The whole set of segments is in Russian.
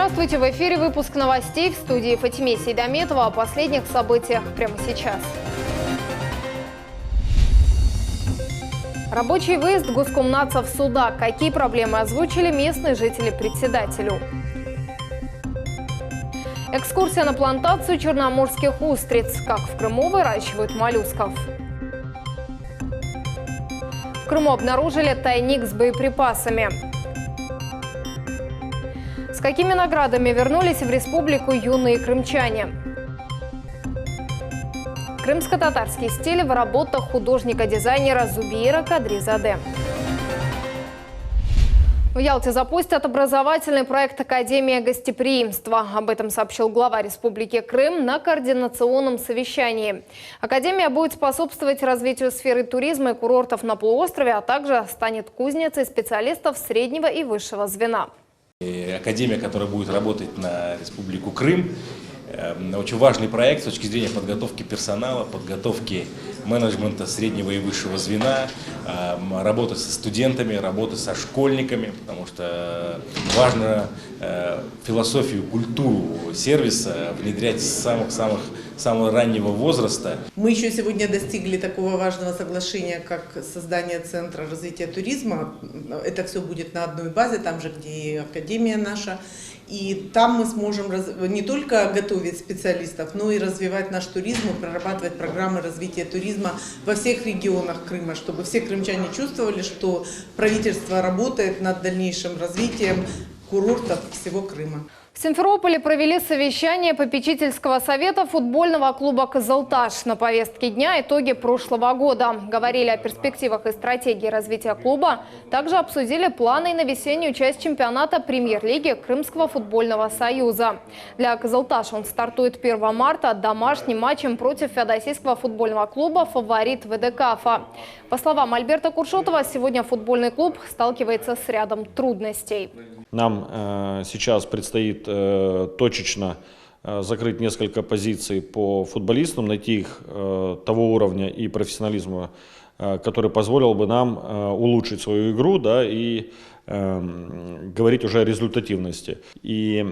Здравствуйте! В эфире выпуск новостей в студии Фатиме Сейдаметова о последних событиях прямо сейчас. Рабочий выезд госкомнатца в Судак. Какие проблемы озвучили местные жители председателю? Экскурсия на плантацию черноморских устриц. Как в Крыму выращивают моллюсков. В Крыму обнаружили тайник с боеприпасами. С какими наградами вернулись в республику юные крымчане? Крымско-татарский стиль в работах художника-дизайнера Зубира Кадризаде. В Ялте запустят образовательный проект «Академия гостеприимства». Об этом сообщил глава Республики Крым на координационном совещании. Академия будет способствовать развитию сферы туризма и курортов на полуострове, а также станет кузницей специалистов среднего и высшего звена. Академия, которая будет работать на Республику Крым, очень важный проект с точки зрения подготовки персонала, подготовки менеджмента среднего и высшего звена, работы со студентами, работы со школьниками, потому что важно философию, культуру сервиса внедрять с самого раннего возраста. Мы еще сегодня достигли такого важного соглашения, как создание Центра развития туризма. Это все будет на одной базе, там же, где и Академия наша. И там мы сможем не только готовить специалистов, но и развивать наш туризм и прорабатывать программы развития туризма во всех регионах Крыма, чтобы все крымчане чувствовали, что правительство работает над дальнейшим развитием курортов всего Крыма. В Симферополе провели совещание попечительского совета футбольного клуба «Кызылташ». На повестке дня итоги прошлого года. Говорили о перспективах и стратегии развития клуба. Также обсудили планы на весеннюю часть чемпионата премьер-лиги Крымского футбольного союза. Для «Кызылташ» он стартует 1 марта домашним матчем против феодосийского футбольного клуба «Фаворит» ВДКФа. По словам Альберта Куршотова, сегодня футбольный клуб сталкивается с рядом трудностей. Нам сейчас предстоит точечно закрыть несколько позиций по футболистам, найти их того уровня и профессионализма, который позволил бы нам улучшить свою игру, да, и говорить уже о результативности. И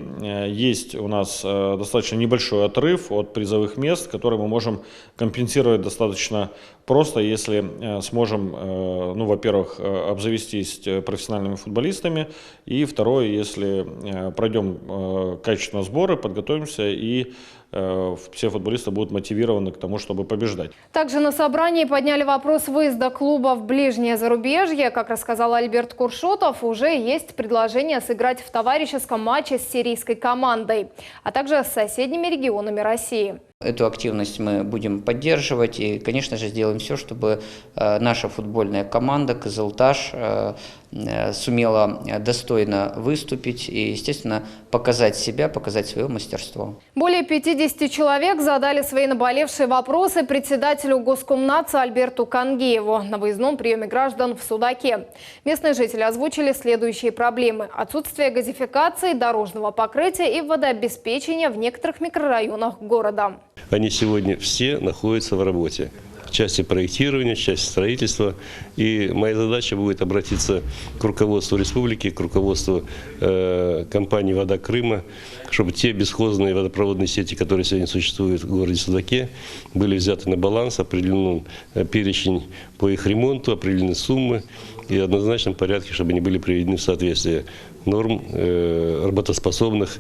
есть у нас достаточно небольшой отрыв от призовых мест, который мы можем компенсировать достаточно просто, если сможем, ну, во-первых, обзавестись профессиональными футболистами, и второе, если пройдем качественно сборы, подготовимся, и все футболисты будут мотивированы к тому, чтобы побеждать. Также на собрании подняли вопрос выезда клуба в ближнее зарубежье. Как рассказал Альберт Куршотов, уже есть предложение сыграть в товарищеском матче с сирийской командой, а также с соседними регионами России. Эту активность мы будем поддерживать и, конечно же, сделаем все, чтобы наша футбольная команда «Кызылташ» сумела достойно выступить и, естественно, показать себя, показать свое мастерство. Более 50 человек задали свои наболевшие вопросы председателю Госкомнатца Альберту Кангееву на выездном приеме граждан в Судаке. Местные жители озвучили следующие проблемы: отсутствие газификации, дорожного покрытия и водообеспечения в некоторых микрорайонах города. Они сегодня все находятся в работе. В части проектирования, в части строительства. И моя задача будет обратиться к руководству республики, к руководству компании «Вода Крыма», чтобы те бесхозные водопроводные сети, которые сегодня существуют в городе Судаке, были взяты на баланс, определен перечень по их ремонту, определены суммы и в однозначном порядке, чтобы они были приведены в соответствие норм работоспособных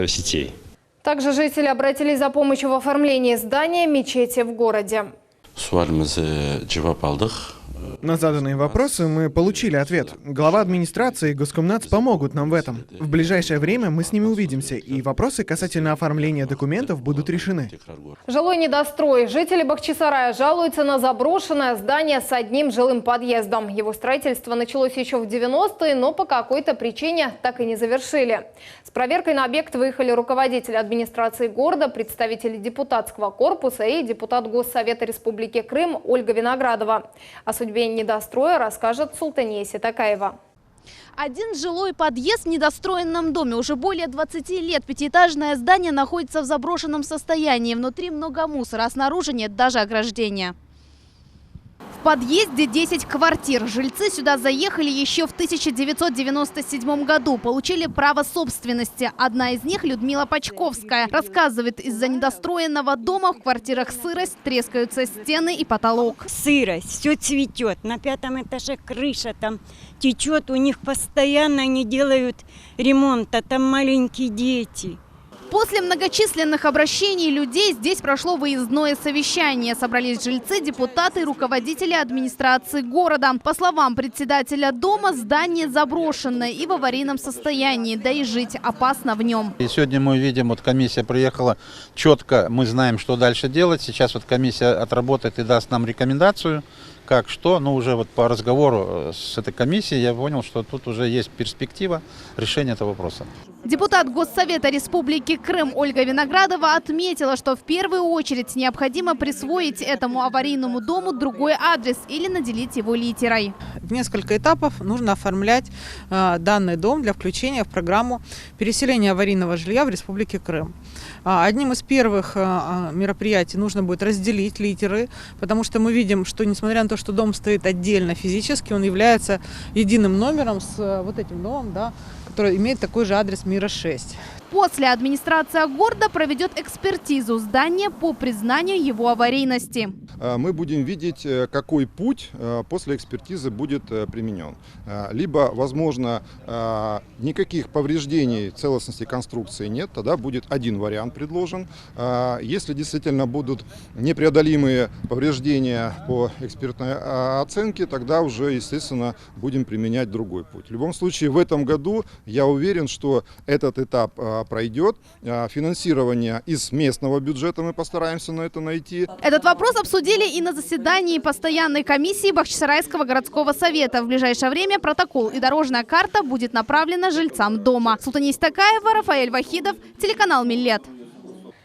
сетей. Также жители обратились за помощью в оформлении здания мечети в городе. На заданные вопросы мы получили ответ. Глава администрации и Госкомнатц помогут нам в этом. В ближайшее время мы с ними увидимся, и вопросы касательно оформления документов будут решены. Жилой недострой. Жители Бахчисарая жалуются на заброшенное здание с одним жилым подъездом. Его строительство началось еще в 90-е, но по какой-то причине так и не завершили. С проверкой на объект выехали руководитель администрации города, представители депутатского корпуса и депутат Госсовета Республики Крым Ольга Виноградова. О судьбе недостроя расскажет Султания Ситакаева. Один жилой подъезд в недостроенном доме. Уже более 20 лет пятиэтажное здание находится в заброшенном состоянии. Внутри много мусора, а снаружи нет даже ограждения. подъезде 10 квартир. Жильцы сюда заехали еще в 1997 году. Получили право собственности. Одна из них, Людмила Пачковская, рассказывает, из-за недостроенного дома в квартирах сырость, трескаются стены и потолок. Сырость, все цветет. На 5-м этаже крыша там течет. У них постоянно они делают ремонт, а там маленькие дети. После многочисленных обращений людей здесь прошло выездное совещание. Собрались жильцы, депутаты и руководители администрации города. По словам председателя дома, здание заброшенное и в аварийном состоянии, да и жить опасно в нем. И сегодня мы видим, вот комиссия приехала четко, мы знаем, что дальше делать. Сейчас вот комиссия отработает и даст нам рекомендацию, как что. Но уже вот по разговору с этой комиссией я понял, что тут уже есть перспектива решения этого вопроса. Депутат Госсовета Республики Крым Ольга Виноградова отметила, что в первую очередь необходимо присвоить этому аварийному дому другой адрес или наделить его литерой. В несколько этапов нужно оформлять данный дом для включения в программу переселения аварийного жилья в Республике Крым. Одним из первых мероприятий нужно будет разделить литеры, потому что мы видим, что несмотря на то, что дом стоит отдельно физически, он является единым номером с вот этим домом, да, который имеет такой же адрес Мира 6. После администрация города проведет экспертизу здания по признанию его аварийности. Мы будем видеть, какой путь после экспертизы будет применен. Либо, возможно, никаких повреждений целостности конструкции нет, тогда будет один вариант предложен. Если действительно будут непреодолимые повреждения по экспертной оценке, тогда уже, естественно, будем применять другой путь. В любом случае, в этом году я уверен, что этот этап пройдет. Финансирование из местного бюджета мы постараемся на это найти. Этот вопрос обсудили и на заседании постоянной комиссии Бахчисарайского городского совета. В ближайшее время протокол и дорожная карта будет направлена жильцам дома. Султания Истакаева, Рафаэль Вахидов, телеканал Миллет.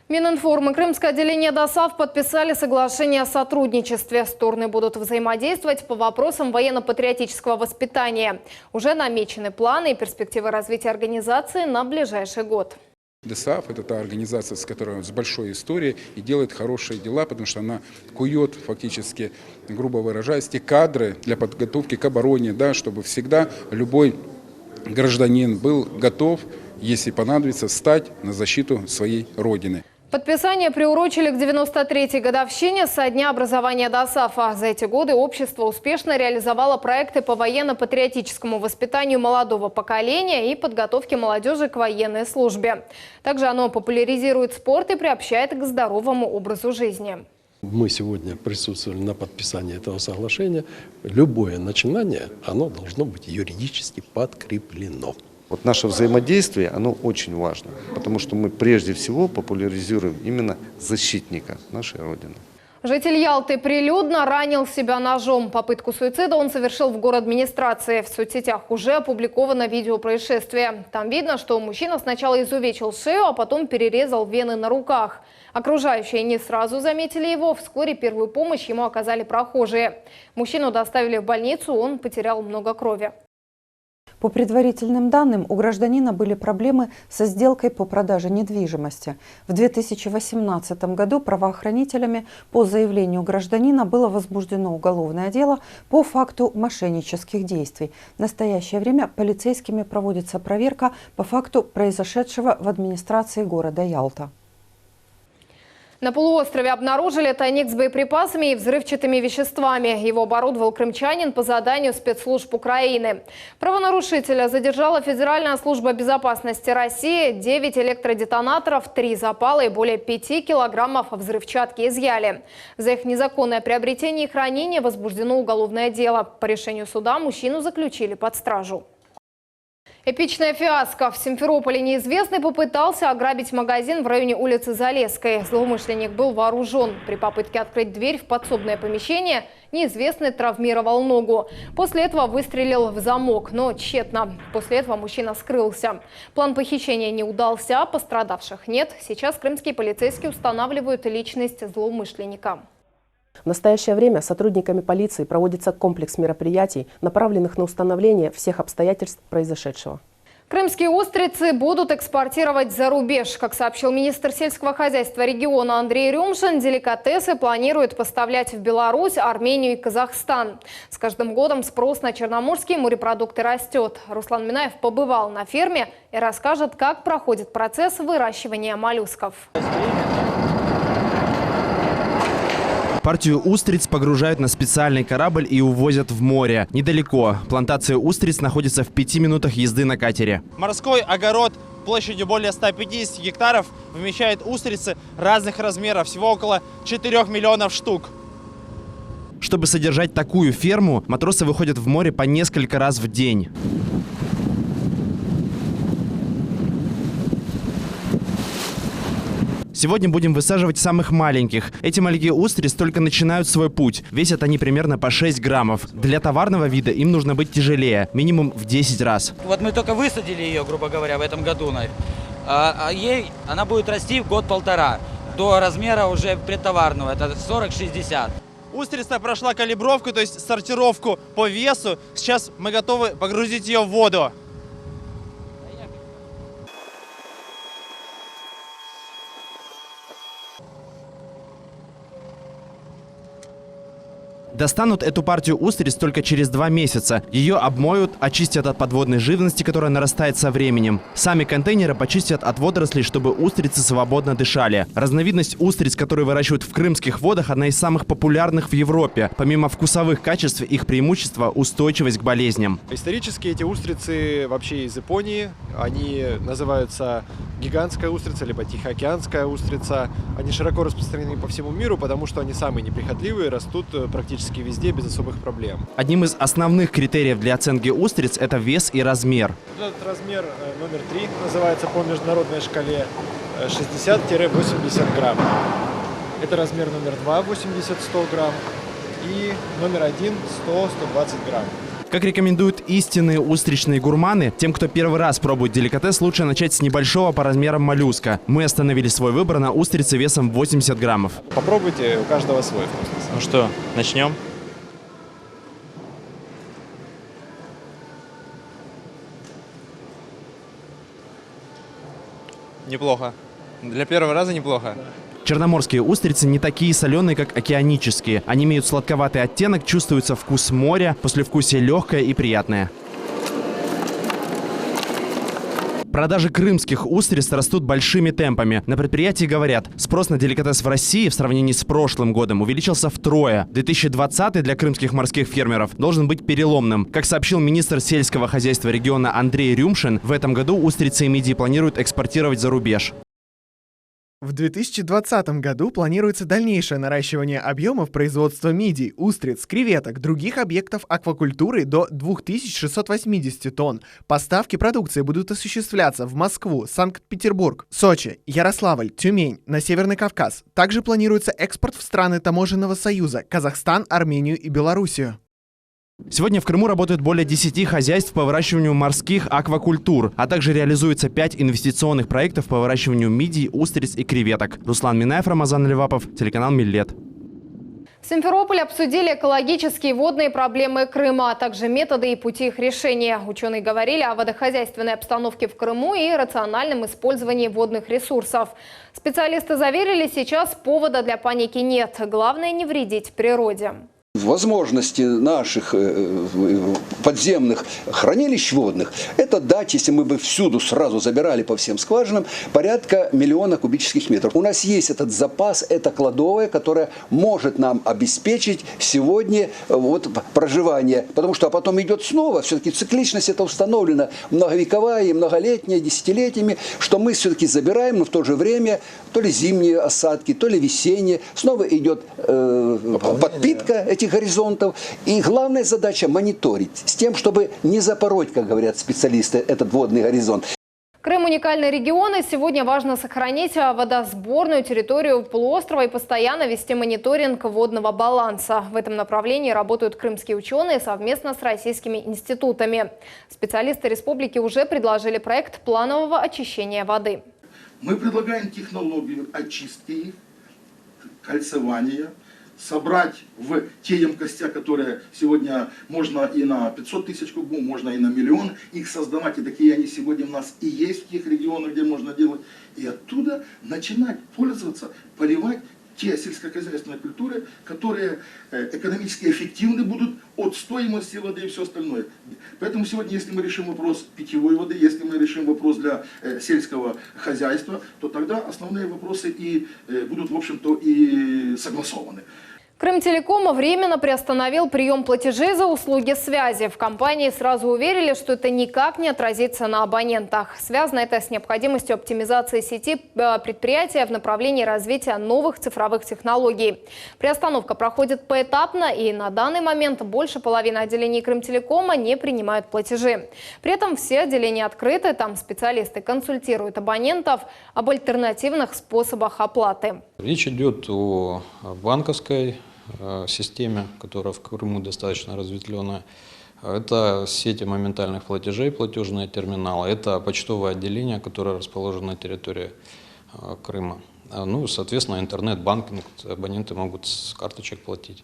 Мининформ и Крымское отделение ДОСАВ подписали соглашение о сотрудничестве. Стороны будут взаимодействовать по вопросам военно-патриотического воспитания. Уже намечены планы и перспективы развития организации на ближайший год. ДОСАВ – это та организация, с большой историей и делает хорошие дела, потому что она кует фактически, грубо выражаясь, те кадры для подготовки к обороне, да, чтобы всегда любой гражданин был готов, если понадобится, стать на защиту своей родины. Подписание приурочили к 93-й годовщине со дня образования ДОСАФа. За эти годы общество успешно реализовало проекты по военно-патриотическому воспитанию молодого поколения и подготовке молодежи к военной службе. Также оно популяризирует спорт и приобщает к здоровому образу жизни. Мы сегодня присутствовали на подписании этого соглашения. Любое начинание, оно должно быть юридически подкреплено. Вот наше взаимодействие, оно очень важно, потому что мы прежде всего популяризируем именно защитника нашей Родины. Житель Ялты прилюдно ранил себя ножом. Попытку суицида он совершил в городадминистрации. В соцсетях уже опубликовано видео происшествия. Там видно, что мужчина сначала изувечил шею, а потом перерезал вены на руках. Окружающие не сразу заметили его. Вскоре первую помощь ему оказали прохожие. Мужчину доставили в больницу, он потерял много крови. По предварительным данным, у гражданина были проблемы со сделкой по продаже недвижимости. В 2018 году правоохранителями по заявлению гражданина было возбуждено уголовное дело по факту мошеннических действий. В настоящее время полицейскими проводится проверка по факту произошедшего в администрации города Ялта. На полуострове обнаружили тайник с боеприпасами и взрывчатыми веществами. Его оборудовал крымчанин по заданию спецслужб Украины. Правонарушителя задержала Федеральная служба безопасности России. 9 электродетонаторов, 3 запала и более 5 килограммов взрывчатки изъяли. За их незаконное приобретение и хранение возбуждено уголовное дело. По решению суда мужчину заключили под стражу. Эпичная фиаско. В Симферополе неизвестный попытался ограбить магазин в районе улицы Залесской. Злоумышленник был вооружен. При попытке открыть дверь в подсобное помещение неизвестный травмировал ногу. После этого выстрелил в замок, но тщетно. После этого мужчина скрылся. План похищения не удался, пострадавших нет. Сейчас крымские полицейские устанавливают личность злоумышленника. В настоящее время сотрудниками полиции проводится комплекс мероприятий, направленных на установление всех обстоятельств произошедшего. Крымские устрицы будут экспортировать за рубеж. Как сообщил министр сельского хозяйства региона Андрей Рюмшин, деликатесы планируют поставлять в Беларусь, Армению и Казахстан. С каждым годом спрос на черноморские морепродукты растет. Руслан Минаев побывал на ферме и расскажет, как проходит процесс выращивания моллюсков. Партию устриц погружают на специальный корабль и увозят в море. Недалеко. Плантация устриц находится в 5 минутах езды на катере. Морской огород площадью более 150 гектаров вмещает устрицы разных размеров, всего около 4 миллионов штук. Чтобы содержать такую ферму, матросы выходят в море по несколько раз в день. Сегодня будем высаживать самых маленьких. Эти маленькие устрицы только начинают свой путь. Весят они примерно по 6 граммов. Для товарного вида им нужно быть тяжелее, минимум в 10 раз. Вот мы только высадили ее, грубо говоря, в этом году. Она будет расти в год-полтора до размера уже предтоварного, это 40-60. Устрица прошла калибровку, то есть сортировку по весу. Сейчас мы готовы погрузить ее в воду. Достанут эту партию устриц только через 2 месяца. Ее обмоют, очистят от подводной живности, которая нарастает со временем. Сами контейнеры почистят от водорослей, чтобы устрицы свободно дышали. Разновидность устриц, которые выращивают в крымских водах, одна из самых популярных в Европе. Помимо вкусовых качеств, их преимущество – устойчивость к болезням. Исторически эти устрицы вообще из Японии. Они называются гигантская устрица, либо тихоокеанская устрица. Они широко распространены по всему миру, потому что они самые неприхотливые, растут практически везде без особых проблем. Одним из основных критериев для оценки устриц – это вес и размер. Этот размер номер 3 называется по международной шкале 60-80 грамм. Это размер номер 2 – 80-100 грамм. И номер 1 – 100-120 грамм. Как рекомендуют истинные устричные гурманы, тем, кто первый раз пробует деликатес, лучше начать с небольшого по размерам моллюска. Мы остановили свой выбор на устрице весом 80 граммов. Попробуйте, у каждого свой вкус. Ну что, начнем? Неплохо. Для первого раза неплохо. Черноморские устрицы не такие соленые, как океанические. Они имеют сладковатый оттенок, чувствуется вкус моря, послевкусие легкое и приятное. Продажи крымских устриц растут большими темпами. На предприятии говорят, спрос на деликатес в России в сравнении с прошлым годом увеличился втрое. 2020 для крымских морских фермеров должен быть переломным. Как сообщил министр сельского хозяйства региона Андрей Рюмшин, в этом году устрицы и мидии планируют экспортировать за рубеж. В 2020 году планируется дальнейшее наращивание объемов производства мидий, устриц, креветок, других объектов аквакультуры до 2680 тонн. Поставки продукции будут осуществляться в Москву, Санкт-Петербург, Сочи, Ярославль, Тюмень, на Северный Кавказ. Также планируется экспорт в страны Таможенного союза, Казахстан, Армению и Белоруссию. Сегодня в Крыму работают более 10 хозяйств по выращиванию морских аквакультур, а также реализуется 5 инвестиционных проектов по выращиванию мидий, устриц и креветок. Руслан Минаев, Рамазан Левапов, телеканал Миллет. В Симферополе обсудили экологические и водные проблемы Крыма, а также методы и пути их решения. Ученые говорили о водохозяйственной обстановке в Крыму и рациональном использовании водных ресурсов. Специалисты заверили, сейчас повода для паники нет. Главное – не вредить природе. Возможности наших подземных хранилищ водных, это дать, если мы бы всюду сразу забирали по всем скважинам, порядка 1 миллиона кубических метров. У нас есть этот запас, это кладовая, которая может нам обеспечить сегодня проживание. Потому что потом идет снова, все-таки цикличность это установлена многовековая и многолетняя, десятилетиями, что мы все-таки забираем, но в то же время то ли зимние осадки, то ли весенние, снова идет подпитка этих горизонтов. И главная задача – мониторить с тем, чтобы не запороть, как говорят специалисты, этот водный горизонт. Крым – уникальный регион, и сегодня важно сохранить водосборную территорию полуострова и постоянно вести мониторинг водного баланса. В этом направлении работают крымские ученые совместно с российскими институтами. Специалисты республики уже предложили проект планового очищения воды. Мы предлагаем технологию очистки, кольцевания собрать в те емкостях, которые сегодня можно и на 500 тысяч кубов, можно и на миллион, их создавать, и такие они сегодня у нас и есть в тех регионах, где можно делать, и оттуда начинать пользоваться, поливать те сельскохозяйственные культуры, которые экономически эффективны будут от стоимости воды и все остальное. Поэтому сегодня, если мы решим вопрос питьевой воды, если мы решим вопрос для сельского хозяйства, то тогда основные вопросы и будут, в общем-то, и согласованы. Крымтелеком временно приостановил прием платежей за услуги связи. В компании сразу уверили, что это никак не отразится на абонентах. Связано это с необходимостью оптимизации сети предприятия в направлении развития новых цифровых технологий. Приостановка проходит поэтапно, и на данный момент больше половины отделений Крымтелекома не принимают платежи. При этом все отделения открыты, там специалисты консультируют абонентов об альтернативных способах оплаты. Речь идет о банковской системе, которая в Крыму достаточно разветвленная. Это сети моментальных платежей, платежные терминалы. Это почтовое отделение, которое расположено на территории Крыма. Ну, соответственно, интернет-банкинг. Абоненты могут с карточек платить.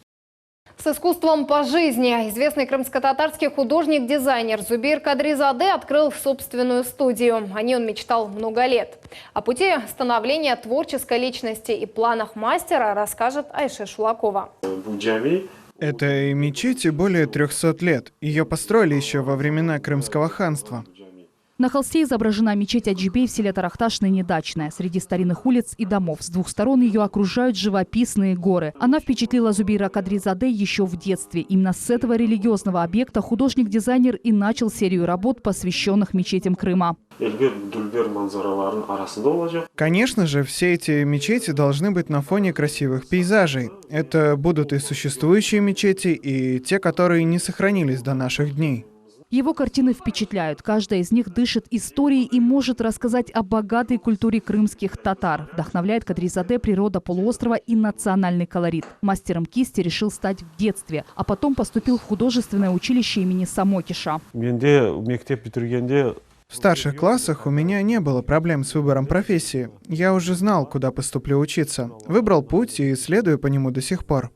С искусством по жизни известный крымско-татарский художник-дизайнер Зубейр Кадризаде открыл собственную студию. О ней он мечтал много лет. О пути становления творческой личности и планах мастера расскажет Айша Шулакова. Этой мечети более 300 лет. Ее построили еще во времена Крымского ханства. На холсте изображена мечеть Аджибей в селе Тарахташ, ныне Дачная. Среди старинных улиц и домов. С двух сторон ее окружают живописные горы. Она впечатлила Зубейра Кадризаде еще в детстве. Именно с этого религиозного объекта художник-дизайнер и начал серию работ, посвященных мечетям Крыма. Конечно же, все эти мечети должны быть на фоне красивых пейзажей. Это будут и существующие мечети, и те, которые не сохранились до наших дней. Его картины впечатляют. Каждая из них дышит историей и может рассказать о богатой культуре крымских татар. Вдохновляет Кадризаде природа полуострова и национальный колорит. Мастером кисти решил стать в детстве, а потом поступил в художественное училище имени Самокиша. В старших классах у меня не было проблем с выбором профессии. Я уже знал, куда поступлю учиться. Выбрал путь и следую по нему до сих пор.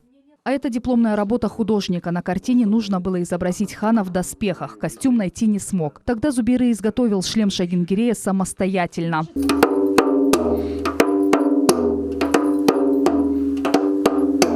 А это дипломная работа художника. На картине нужно было изобразить хана в доспехах. Костюм найти не смог. Тогда Зубейр изготовил шлем Шагингирея самостоятельно.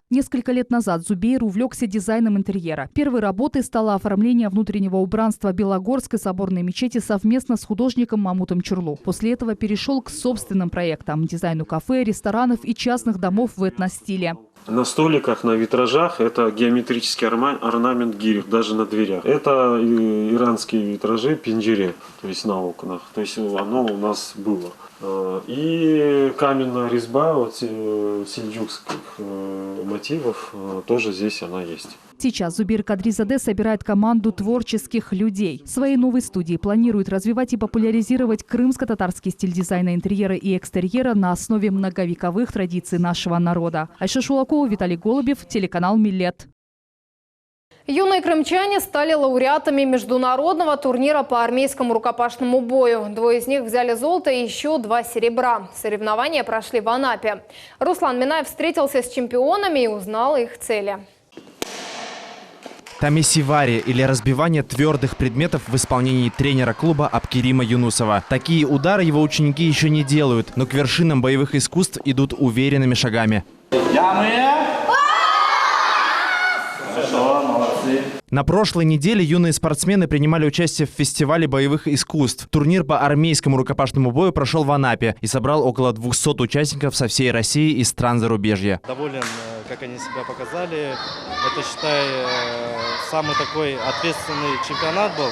Несколько лет назад Зубейр увлекся дизайном интерьера. Первой работой стало оформление внутреннего убранства Белогорской соборной мечети совместно с художником Мамутом Чурлу. После этого перешел к собственным проектам – дизайну кафе, ресторанов и частных домов в этностиле. На столиках, на витражах это геометрический орнамент гирь, даже на дверях. Это иранские витражи пинджире, то есть на окнах. То есть оно у нас было. И каменная резьба вот, сельджукских мотивов, тоже здесь она есть. Сейчас Зубейр Кадризаде собирает команду творческих людей. В своей новой студии планирует развивать и популяризировать крымско-татарский стиль дизайна интерьера и экстерьера на основе многовековых традиций нашего народа. Айша Шулакова, Виталий Голубев, телеканал «Миллет». Юные крымчане стали лауреатами международного турнира по армейскому рукопашному бою. 2 из них взяли золото и еще 2 серебра. Соревнования прошли в Анапе. Руслан Минаев встретился с чемпионами и узнал их цели. Тамесивари или разбивание твердых предметов в исполнении тренера клуба Абкерима Юнусова. Такие удары его ученики еще не делают, но к вершинам боевых искусств идут уверенными шагами. На прошлой неделе юные спортсмены принимали участие в фестивале боевых искусств. Турнир по армейскому рукопашному бою прошел в Анапе и собрал около 200 участников со всей России и стран зарубежья. Доволен, как они себя показали. Это, считай, самый такой ответственный чемпионат был.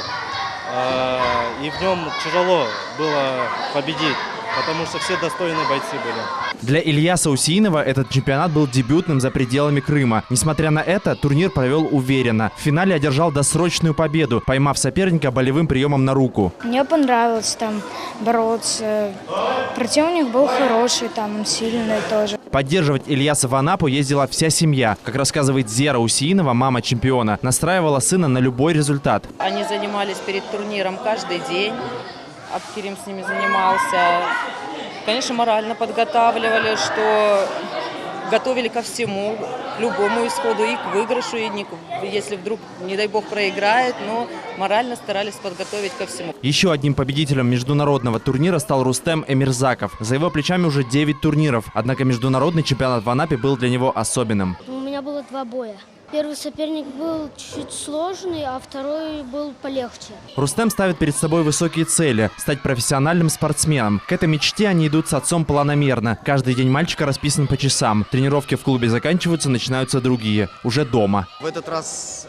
И в нем тяжело было победить, потому что все достойные бойцы были. Для Ильяса Усиинова этот чемпионат был дебютным за пределами Крыма. Несмотря на это, турнир провел уверенно. В финале одержал досрочную победу, поймав соперника болевым приемом на руку. Мне понравилось там бороться. Противник был хороший, там сильный тоже. Поддерживать Ильяса в Анапу ездила вся семья. Как рассказывает Зера Усиинова, мама чемпиона, настраивала сына на любой результат. Они занимались перед турниром каждый день. Абкерим с ними занимался. Конечно, морально подготавливали, что готовили ко всему, к любому исходу, и к выигрышу, и если вдруг, не дай бог, проиграет, но морально старались подготовить ко всему. Еще одним победителем международного турнира стал Рустем Эмирзаков. За его плечами уже 9 турниров. Однако международный чемпионат в Анапе был для него особенным. У меня было 2 боя. Первый соперник был чуть сложный, а второй был полегче. Рустем ставит перед собой высокие цели – стать профессиональным спортсменом. К этой мечте они идут с отцом планомерно. Каждый день мальчика расписан по часам. Тренировки в клубе заканчиваются, начинаются другие. Уже дома. В этот раз,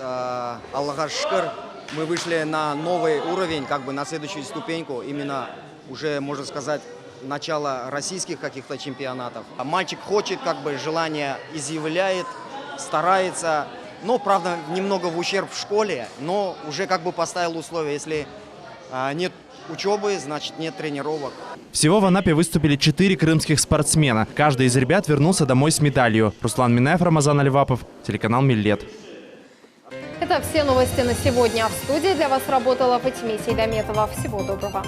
Аллаху шукр, мы вышли на новый уровень, на следующую ступеньку. Именно уже, можно сказать, начало российских каких-то чемпионатов. Мальчик хочет, желание изъявляет, старается, но, правда, немного в ущерб в школе, но уже поставил условия, если нет учебы, значит нет тренировок. Всего в Анапе выступили 4 крымских спортсмена. Каждый из ребят вернулся домой с медалью. Руслан Минаев, Рамазан Аливапов, телеканал Миллет. Это все новости на сегодня. В студии для вас работала Фатиме Сейдаметова. Всего доброго.